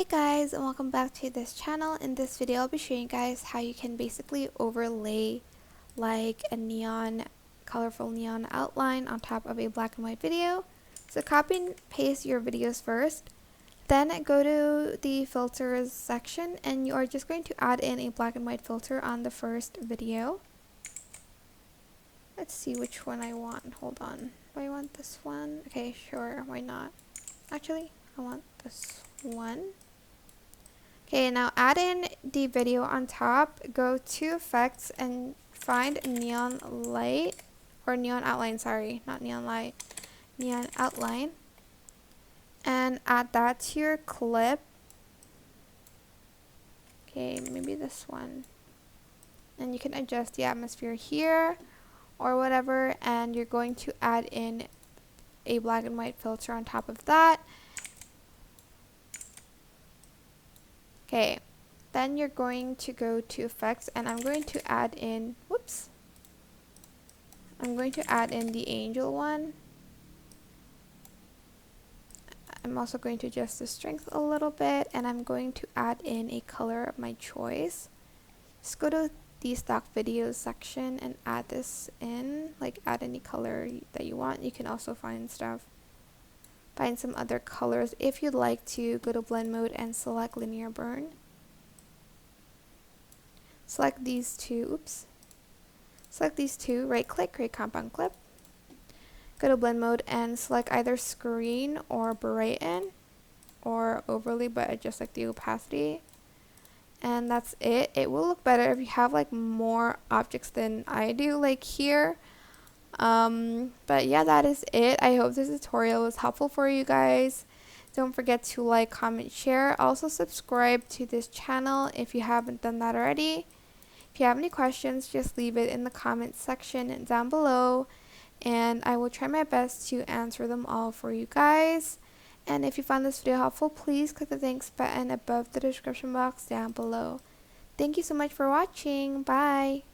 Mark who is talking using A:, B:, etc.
A: Hey guys, and welcome back to this channel. In this video I'll be showing you guys how you can basically overlay like a colorful neon outline on top of a black and white video. So copy and paste your videos first, then go to the filters section and you are just going to add in a black and white filter on the first video. Let's see which one I want. Hold on. Do I want this one? Okay, sure, why not? Actually, I want this one. Okay, now add in the video on top, go to effects and find neon light, or neon outline, sorry, not neon light, neon outline, and add that to your clip. Okay, maybe this one. And you can adjust the atmosphere here or whatever, and you're going to add in a black and white filter on top of that. Okay, then you're going to go to effects and I'm going to add in, I'm going to add in the angel one. I'm also going to adjust the strength a little bit and I'm going to add in a color of my choice. Just go to the stock videos section and add this in, like add any color that you want. You can also find some other colors if you'd like to. Go to blend mode and select linear burn. Select these two, right click, create compound clip. Go to blend mode and select either screen or brighten or overlay, but adjust like the opacity. And that's it. It will look better if you have like more objects than I do, like here. But yeah, that is it. I hope this tutorial was helpful for you guys. Don't forget to like, comment, share. Also subscribe to this channel if you haven't done that already. If you have any questions, just leave it in the comments section down below and I will try my best to answer them all for you guys. And if you found this video helpful, please click the thanks button above the description box down below. Thank you so much for watching. Bye!